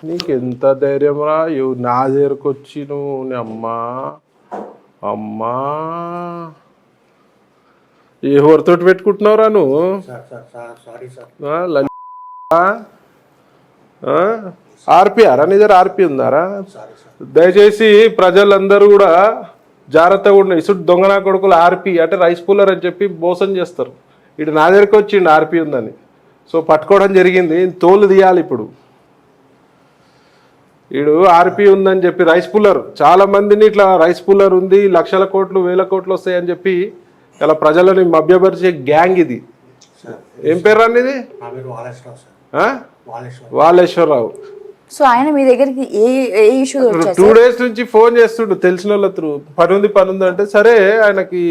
నీకెంత ధైర్యం రా నా దగ్గరకు వచ్చి నువ్వు అమ్మా అమ్మా ఎవరితోటి పెట్టుకుంటున్నావురా నువ్వు ఆర్పి అరా నీ దగ్గర ఆర్పి ఉందారా? దయచేసి ప్రజలందరూ కూడా జాగ్రత్తగా ఉండండి. ఇసుడు దొంగనా కొడుకులు ఆర్పి అంటే రైస్ పుల్లర్ అని చెప్పి మోసం చేస్తారు. ఇటు నా దగ్గరకు వచ్చిండు ఆర్పి ఉందని, సో పట్టుకోవడం జరిగింది. తోలు తీయాలి ఇప్పుడు. వీడు ఆర్పి ఉందని చెప్పి రైస్ పుల్లర్ చాలా మందిని ఇట్లా రైస్ పుల్లర్ ఉంది, లక్షల కోట్లు వేల కోట్లు వస్తాయని చెప్పి ఇలా ప్రజలని మభ్యపరిచే గ్యాంగ్ ఇది. ఏం పేరు అన్న ఇది? వాలేశ్వరరావు. సో ఆయన మీ దగ్గరికి ఏ ఇష్యూ 2 days నుంచి ఫోన్ చేస్తుండు తెలిసిన వాళ్ళ త్రూ. పని ఉంది అంటే సరే ఆయనకి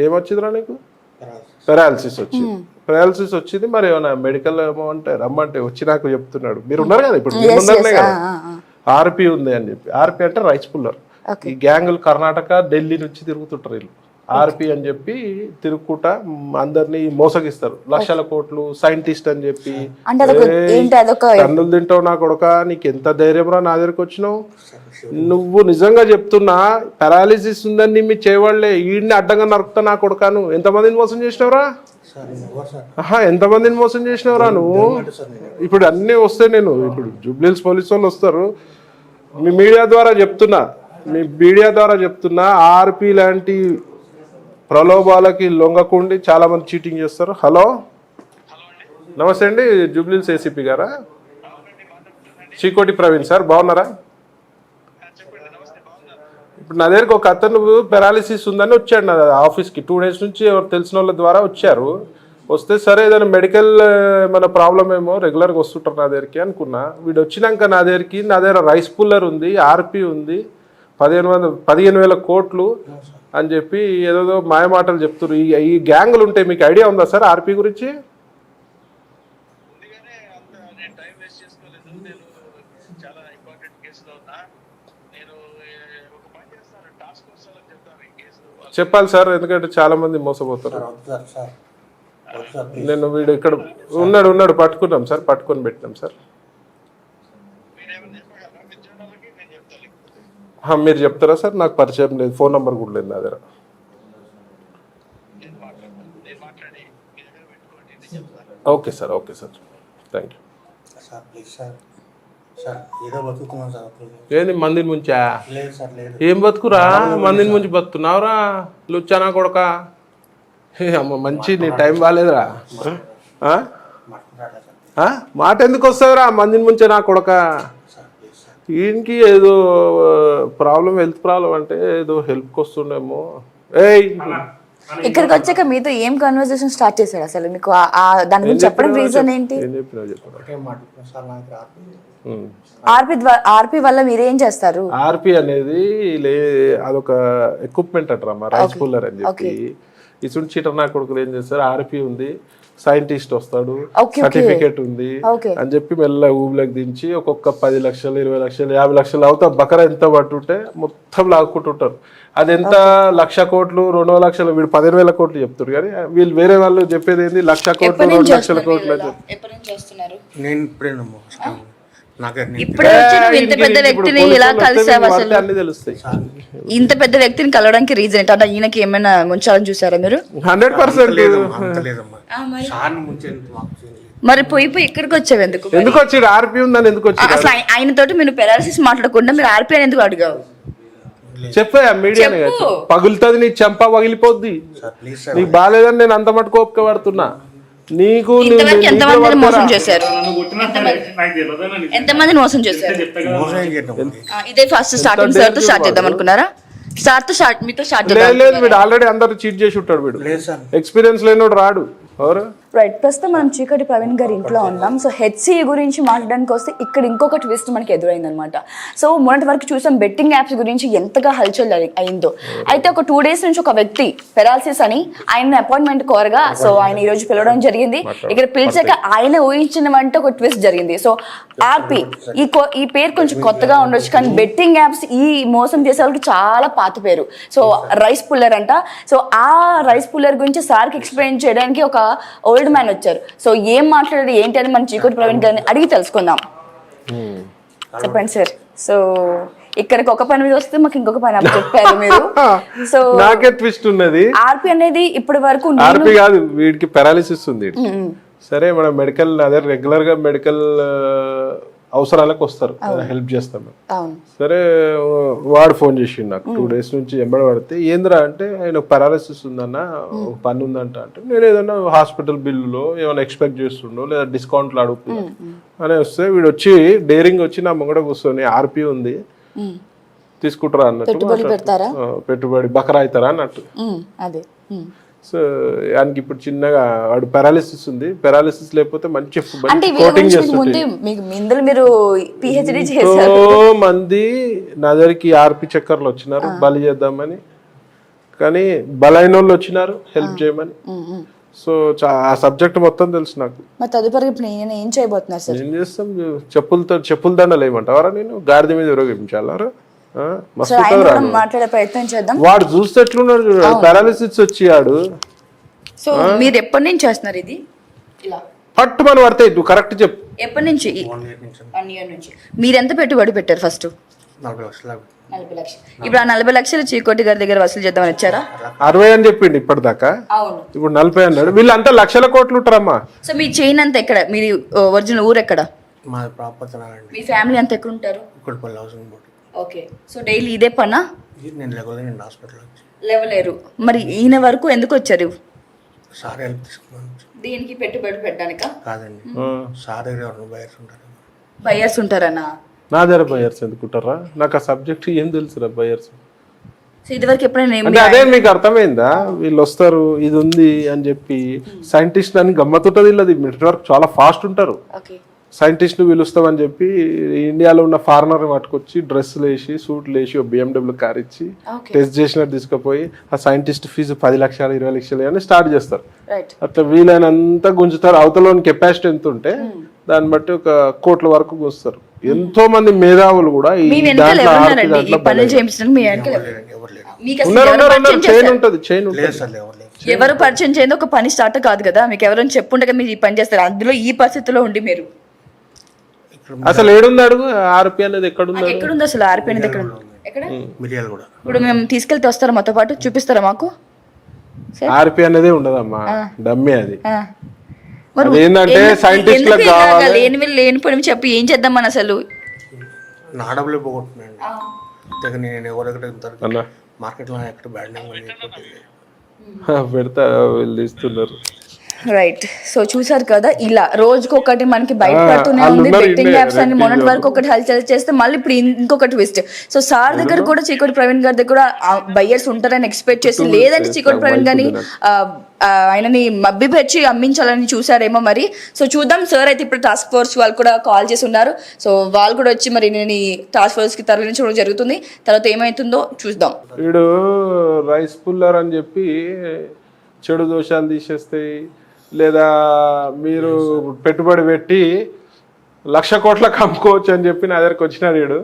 ఏమొచ్చిందిరా నీకు? పెరాలసిస్ వచ్చింది. మరి ఏమైనా మెడికల్ ఏమో అంటే రమ్మంటే వచ్చి నాకు చెప్తున్నాడు. మీరు ఉన్నారు కదా ఇప్పుడు, మీరున్నారులే కదా, ఆర్పి ఉంది అని చెప్పి. ఆర్పి అంటే రైస్ పుల్లర్. ఈ గ్యాంగులు కర్ణాటక ఢిల్లీ నుంచి తిరుగుతుంటారు వీళ్ళు. ఆర్పి అని చెప్పి తిరుగుకుంటా అందరినీ మోసగిస్తారు. లక్షల కోట్లు సైంటిస్ట్ అని చెప్పి. కన్నులు తింటావు నా కొడుక, నీకు ఎంత ధైర్యం రా నా దగ్గరకు వచ్చినావు? నువ్వు నిజంగా చెప్తున్నా పారాలిసిస్ ఉందని మీ చేయవాళ్లే ఈడిని అడ్డంగా నరుకుతా నా కొడుకాను. ఎంతమందిని మోసం చేసినవరా? ఎంతమందిని మోసం చేసినవరా నువ్వు? ఇప్పుడు అన్నీ వస్తాయి. నేను ఇప్పుడు జూబ్లీహిల్స్ పోలీసు వాళ్ళు వస్తారు. మీ మీడియా ద్వారా చెప్తున్నా ఆర్పి లాంటి ప్రలోభాలకి లొంగకుండి చాలా మంది చీటింగ్ చేస్తారు. హలో నమస్తే అండి, జూబ్లీహిల్స్ ఏసీపీ గారా? చీకోటి ప్రవీణ్ సార్, బాగున్నారా? ఇప్పుడు నా దగ్గరకు ఒక అతను పారాలిసిస్ ఉందని వచ్చాడు నా ఆఫీస్కి. 2 days నుంచి ఎవరు తెలిసిన వాళ్ళ ద్వారా వచ్చారు. వస్తే సరే ఏదైనా మెడికల్ మన ప్రాబ్లం ఏమో, రెగ్యులర్గా వస్తుంటారు నా దగ్గరికి అనుకున్నా. వీడు వచ్చినాక నా దగ్గర రైస్ పుల్లర్ ఉంది, ఆర్పి ఉంది, 15,000 కోట్లు అని చెప్పి ఏదో మాయమాటలు చెప్తున్నారు. ఈ గ్యాంగులు ఉంటాయి. మీకు ఐడియా ఉందా సార్ ఆర్పి గురించి? చెప్పాలి సార్, ఎందుకంటే చాలా మంది మోసపోతారు. నేను వీడు ఇక్కడ ఉన్నాడు పట్టుకున్నాం సార్, పట్టుకొని పెట్టినాం సార్. మీరు చెప్తారా సార్? నాకు పరిచయం లేదు, ఫోన్ నెంబర్ కూడా లేదు నా దగ్గర. Okay sir thank you. ఏంది మందిని ముంచా? ఏం బతుకురా మందిని ముంచి బతుకున్నావురా లుచ్చానా కొడక? అమ్మ మంచి నీ టైం బాగాలేదురా. మాట ఎందుకు వస్తుందిరా మందిని ముంచే నా కొడక? ఈయనకి ఏదో ప్రాబ్లం, హెల్త్ ప్రాబ్లం అంటే ఏదో హెల్ప్కి వస్తుండేమో. ఇక్కడికి వచ్చాక మీతో ఏం కన్వర్సేషన్ స్టార్ట్ చేశాడు అసలు? మీకు దాని గురించి చెప్పడం రీజన్ ఏంటి? ఆర్పి వల్ల మీరేం చేస్తారు? ఆర్పి అనేది అదొక ఎక్విప్మెంట్ అంటారమ్మా, రైస్ పుల్లర్ అని చెప్పి. ఇసుడు చీటర్ నా కొడుకులు ఏం చేస్తారు, ఆర్పి ఉంది, సైంటిస్ట్ వస్తాడు, సర్టిఫికేట్ ఉంది అని చెప్పి మెల్ల ఊబిలోకి దించి ఒక్కొక్క 10 లక్షలు 20 లక్షలు 50 లక్షలు అవుతా బకరా ఎంత పట్టుంటే మొత్తం లాక్కుంటుంటారు. అది ఎంత 1,00,000 కోట్లు 2 లక్షలు, వీడు 15,000 కోట్లు చెప్తారు. కానీ వీళ్ళు వేరే వాళ్ళు చెప్పేది ఏంది 1,00,000 కోట్లు 2 లక్షల కోట్లు అని చెప్పి. ఇంత పెద్ద వ్యక్తిని ఇలా కలిసావు అసలు? అన్ని తెలుస్తాయి. ఇంత పెద్ద వ్యక్తిని కలవడానికి రీజన్ ఏంటంటే ఈయనకి ఏమైనా ముంచాలని చూసారా మీరు? 100%. మరి పోయి ఇక్కడికి వచ్చావు ఎందుకు వచ్చాడు? ఆర్పి ఉందని ఎందుకు వచ్చాడు? అసలు ఆయనతోటి మీరు పెరాలసిస్ మాట్లాడకుండా మీరు ఆర్పి అని ఎందుకు అడిగావు? చెప్పా మీడియా పగులుతుంది, నీ చెంప పగిలిపోద్ది. నీకు బాగాలేదని నేను అంత మటుకు ఓపిక పడుతున్నా. నీకు ఎంతమందిని మోసం చేశారు? ఇదే ఫస్ట్ స్టార్టింగ్ సార్ తో స్టార్ట్ చేద్దాం అనుకున్నారా? మీతో స్టార్ట్ లేదు, వీడు ఆల్రెడీ అందరు చీట్ చేసి ఉంటాడు. వీడు ఎక్స్పీరియన్స్ లేనోడు రాడు. రైట్, ప్రస్తుతం మనం చీకటి ప్రవీణ్ గారి ఇంట్లో ఉన్నాం. సో హెచ్సిఏ గురించి మాట్లాడడానికి వస్తే ఇక్కడ ఇంకొక ట్విస్ట్ మనకి ఎదురైంది అనమాట. సో మొన్నటి వరకు చూసాం బెట్టింగ్ యాప్స్ గురించి ఎంతగా హల్చల్ అయిందో. అయితే ఒక 2 days నుంచి ఒక వ్యక్తి పెరాలసిస్ అని ఆయన అపాయింట్మెంట్ కోరగా సో ఆయన ఈ రోజు పిలవడం జరిగింది. ఇక్కడ పిలిచాక ఆయన ఊహించినవంటే ఒక ట్విస్ట్ జరిగింది. సో ఆర్పి ఈ పేరు కొంచెం కొత్తగా ఉండొచ్చు, కానీ బెట్టింగ్ యాప్స్ ఈ మోసం చేసే వాళ్ళకి చాలా పాత పేరు. సో రైస్ పుల్లర్ అంట. సో ఆ రైస్ పుల్లర్ గురించి సార్కి ఎక్స్ప్లెయిన్ చేయడానికి ఒక ఓల్డ్ మ్యాన్ వచ్చారు. సో ఏం మాట్లాడారు ఏంటి అని మనం చీకోటి ప్రవీణ్ గారిని అడిగి తెలుసుకుందాం. చెప్పండి సార్. సో ఇక్కడికి ఒక పని మీద వస్తే మాకు ఇంకొక పని అప్పుడు చెప్పారు మీరు. సో నాకే ట్విస్ట్ ఉన్నది. ఆర్పి అనేది ఇప్పటి వరకు ఆర్పి కాదు, వీడికి పారాలిసిస్ ఉంది. సరే మనం మెడికల్ అదే రెగ్యులర్ గా మెడికల్ అవసరాలకు వస్తారు, హెల్ప్ చేస్తాం. సరే వాడు ఫోన్ చేసిండు నాకు 2 days నుంచి ఎంబడి పడితే, ఏంద్రా అంటే ఆయన పారాలిసిస్ ఉందన్న, ఒక పని ఉందంట. అంటే నేను ఏదన్నా హాస్పిటల్ బిల్లులో ఏమైనా ఎక్స్పెక్ట్ చేస్తుండో లేదా డిస్కౌంట్లు అడుగుతున్నా అని వస్తే, వీడు వచ్చి డేరింగ్ వచ్చి నా ముంగడ కూర్చొని ఆర్పి ఉంది తీసుకుంటారా అన్నట్టు, పెట్టుబడి బకరా అవుతారా అన్నట్టు. సో ఆయనకి ఇప్పుడు చిన్నగా వాడు పారాలిసిస్ ఉంది, పారాలిసిస్ లేకపోతే మంచి కోటింగ్ చేస్తుంటే మీరు పిహెచ్డి ఎంతో మంది నా దగ్గరికి ఆర్పి చక్కర్లు వచ్చినారు బలి చేద్దామని, కానీ బలైన వాళ్ళు వచ్చినారు హెల్ప్ చేయమని. సో ఆ సబ్జెక్ట్ మొత్తం తెలుసు నాకు. తదుపరి ఏం చేయబోతున్నారు సార్? ఏం చేస్తాం, చెప్పుల దండలు ఏమంటావరా, నేను గాడిద మీద విరోగించాలరా, మాట్లాడే ప్రయత్నం చేద్దాం. వాడు చూస్తే ఎట్లున్నాడు చూడాలి, పారాలిసిస్ వచ్చాడు. సో మీరు ఎప్పటి నుంచి చేస్తున్నారు ఇది? ఇలా పట్టు మనం పడతాయి, నువ్వు కరెక్ట్ చెప్పు. ఎప్పటి నుంచి? 1 year నుంచి. మీరు ఎంత పెట్టుబడి పెట్టారు ఫస్ట్? 40 లక్షలు. 40 లక్షలు. ఇప్పుడు ఆ 40 లక్షలు చీకోటి గారి దగ్గర వసూలు చేద్దామని వచ్చారా? 60 అని చెప్పిండు ఇప్పటిదాకా. అవును. ఇప్పుడు 40 అన్నాడు. వీళ్ళంతా లక్షల కోట్లు ఉంటారమ్మా. సో మీ చైన్ అంతా ఎక్కడ? మీరు ఒరిజినల్ ఊరు ఎక్కడ? మా ప్రాపర్ తెనాలండి. మీ ఫ్యామిలీ అంతా ఎక్కడ ఉంటారు? Kukkadapalli housing board. Okay. So daily ఇదే పనా? నేను లేవలేను, హాస్పిటల్ లేవలేరు. మరి ఈయన వరకు ఎందుకు వచ్చారు? సార్ హెల్ప్ తీసుకున్నాను. దీనికి పెట్టుబడి పెట్టడానికా? కాదండి, సార్ దగ్గర ఎవరు బయర్స్ ఉంటారు. బయర్స్ ఉంటారన్నా? నా దగ్గర బయర్స్ ఎందుకుంటారా, నాకు ఆ సబ్జెక్ట్ ఏం తెలుసురా బయర్స్. సో ఇదివరకు ఎప్పుడైనా అంటే అదే మీకు అర్థమైందా, వీళ్ళు వస్తారు ఇది ఉంది అని చెప్పి సైంటిస్ట్ అని గమ్మతుంటది. వీళ్ళది నెట్వర్క్ చాలా ఫాస్ట్ ఉంటారు. సైంటిస్ట్ను పిలుస్తామని చెప్పి ఇండియాలో ఉన్న ఫారినర్ పట్టుకొచ్చి డ్రెస్సులు వేసి సూట్లు వేసి BMW కార్ ఇచ్చి టెస్ట్ చేసినట్టు తీసుకుపోయి ఆ సైంటిస్ట్ ఫీజు 10 లక్షలు 20 లక్షలు అని స్టార్ట్ చేస్తారు. అట్లా వీలైనంత గుంజుతారు. అవతలోని కెపాసిటీ ఎంత ఉంటే దాన్ని బట్టి 1 కోట్ల వరకు గుంజుతారు. ఎంతో మంది మేధావులు కూడా ఎవరు పరిచయం చేయండి ఒక పని స్టార్ట్ కాదు కదా. మీకు ఎవరైనా చెప్పుండగా మీరు ఈ పని చేస్తారు, అందులో ఈ పరిస్థితిలో ఉండి మీరు అసలు ఏడుంది అడుగు. ఆర్పి అనేది ఎక్కడుంది అసలు? ఆర్పి అనేది ఎక్కడ? మిర్యాలగూడ. ఇప్పుడు మేము తీసుకెళ్తే వస్తారా మాతో పాటు, చూపిస్తారా మాకు? ఆర్పి అనేది ఉండదమ్మా, డమ్మి అది. ఏంటంటే సైంటిస్ట్ లేని పని చెప్పి ఏం చేద్దామని అసలు నా డబ్బులు పోగొట్టున్నాను. నేను ఎవరెక్కడ మార్కెట్లో ఎక్కడ బ్యాడ్ పెడతా వీళ్ళు ఇస్తున్నారు. రైట్. సో చూసారు కదా, ఇలా రోజుకొకటి మనకి బయటపడుతూనే ఉంది. బెట్టింగ్ యాప్స్ అని మొన్నటి వరకు ఒకటి హల్చల్ చేస్తే మళ్ళీ ఇప్పుడు ఇంకొకటి ట్విస్ట్. సో సార్ దగ్గర కూడా చీకోటి ప్రవీణ్ గారి దగ్గర బయ్యర్స్ ఉంటారని ఎక్స్పెక్ట్ చేసి, లేదంటే చీకోటి ప్రవీణ్ గారిని ఆయనని మబ్బి పెట్టి అమ్మించాలని చూసారేమో మరి. సో చూద్దాం. సార్ అయితే ఇప్పుడు టాస్క్ ఫోర్స్ వాళ్ళు కూడా కాల్ చేసి ఉన్నారు. సో వాళ్ళు కూడా వచ్చి మరి నేను టాస్క్ ఫోర్స్ కి తరలించడం జరుగుతుంది. తర్వాత ఏమైతుందో చూద్దాం. వీడు రైస్ పుల్లర్ అని చెప్పి చెడు దోషాలు తీసేస్తాయి, లేదా మీరు పెట్టుబడి పెట్టి 1,00,000 కోట్లకు అమ్ముకోవచ్చు అని చెప్పి నా దగ్గరకు వచ్చినాడు. వీడు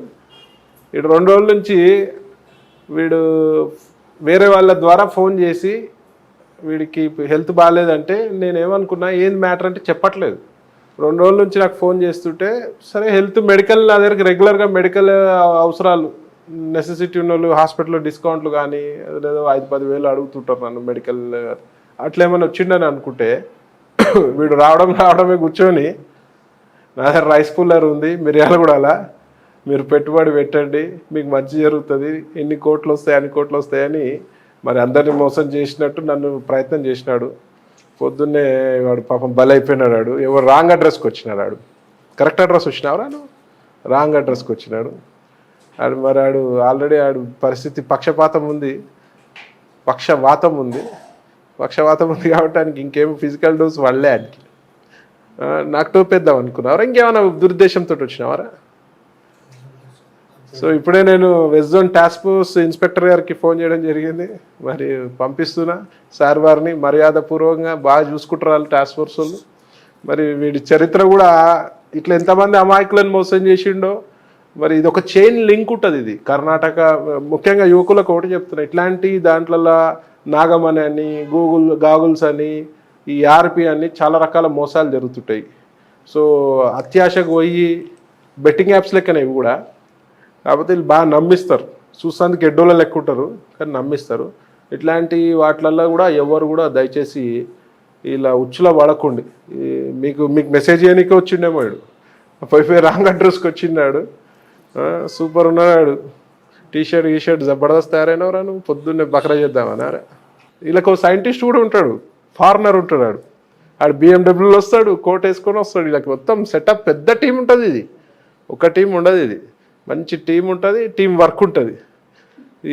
2 రోజుల నుంచి వీడు వేరే వాళ్ళ ద్వారా ఫోన్ చేసి వీడికి హెల్త్ బాగాలేదంటే నేనేమనుకున్నా ఏంది మ్యాటర్ అంటే చెప్పట్లేదు. 2 రోజుల నుంచి నాకు ఫోన్ చేస్తుంటే సరే హెల్త్ మెడికల్ నా దగ్గరికి రెగ్యులర్గా మెడికల్ అవసరాలు నెసెసిటీ ఉన్న వాళ్ళు హాస్పిటల్లో డిస్కౌంట్లు కానీ లేదా 5-10 వేలు అడుగుతుంటారు నన్ను మెడికల్. అట్లా ఏమైనా వచ్చిండని అనుకుంటే వీడు రావడమే కూర్చొని నా దగ్గర రైస్ పుల్లర్ ఉంది మిర్యాలగూడలా, మీరు పెట్టుబడి పెట్టండి మీకు మంచి జరుగుతుంది, ఎన్ని కోట్లు వస్తాయి అన్ని కోట్లు వస్తాయని మరి అందరినీ మోసం చేసినట్టు నన్ను ప్రయత్నం చేసినాడు. పొద్దున్నే వాడు పాపం బలైపోయినాడు. వాడు ఎవరు రాంగ్ అడ్రస్కి వచ్చినాడు. వాడు కరెక్ట్ అడ్రస్ వచ్చినావురా, నువ్వు రాంగ్ అడ్రస్కి వచ్చినాడు. ఆడు మరి ఆడు ఆల్రెడీ ఆడు పరిస్థితి పక్షవాతం ఉంది కాబట్టి ఆయనకి ఇంకేమో ఫిజికల్ డోస్ వల్లే ఆయనకి. నాకు టోపేద్దాం అనుకున్నావరా, ఇంకేమైనా దురుద్దేశంతో వచ్చినావరా? సో ఇప్పుడే నేను west zone task force inspector గారికి ఫోన్ చేయడం జరిగింది. మరి పంపిస్తున్నా సార్ వారిని మర్యాదపూర్వకంగా బాగా చూసుకుంటారు వాళ్ళు టాస్క్ ఫోర్స్ వాళ్ళు. మరి వీడి చరిత్ర కూడా ఇట్లా ఎంతమంది అమాయకులను మోసం చేసిండో, మరి ఇది ఒక చైన్ లింక్ ఉంటుంది. ఇది కర్ణాటక ముఖ్యంగా యువకులకు ఒకటి చెప్తున్నా, ఇట్లాంటి దాంట్లో నాగమణి అని గాగుల్స్ అని ఈ ఆర్పి అని చాలా రకాల మోసాలు జరుగుతుంటాయి. సో అత్యాశకు పోయి బెట్టింగ్ యాప్స్ లెక్కనే ఇవి కూడా, కాకపోతే వీళ్ళు బాగా నమ్మిస్తారు, చూస్తానికి ఎడ్డోళ్ళ లెక్క ఉంటారు కానీ నమ్మిస్తారు. ఇట్లాంటి వాటిలల్లో కూడా ఎవరు కూడా దయచేసి ఇలా ఉచ్చులో పడకండి. మీకు మెసేజ్ చేయడానికి వచ్చిండేమో వాడు, పోయి రాంగ్ అడ్రస్కి వచ్చిన్నాడు, సూపర్ ఉన్నాడు, టీషర్ట్ జబర్దస్త్ తయారైనవరా నువ్వు, పొద్దున్నే బకరా చేద్దామన్నారా. వీళ్ళకి ఒక సైంటిస్ట్ కూడా ఉంటాడు, ఫారినర్ ఉంటాడు, ఆడు బిఎండబ్ల్యూలో వస్తాడు, కోట్ వేసుకొని వస్తాడు. వీళ్ళకి మొత్తం సెటప్ పెద్ద టీం ఉంటుంది. ఇది ఒక టీం ఉండదు, ఇది మంచి టీం ఉంటుంది, టీం వర్క్ ఉంటుంది.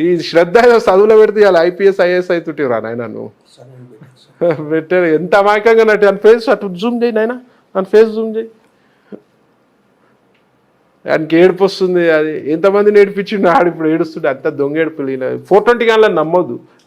ఈ శ్రద్ధ చదువులో పెడితే ఇలా ఐపీఎస్ ఐఏఎస్ అవుతుంటే రా నాయన నువ్వు పెట్టారు. ఎంత అమాయకంగా నట్టు అని ఫేస్ అటు జూమ్ చేయి నాయన, అని ఫేస్ జూమ్ చేయి. ఆయనకి ఏడుపు వస్తుంది. అది ఎంతమంది నేర్పించిండు, ఆడు ఇప్పుడు ఏడుస్తుండే. అంత దొంగ ఏడుపులు. 420 గంటల నమ్మొద్దు.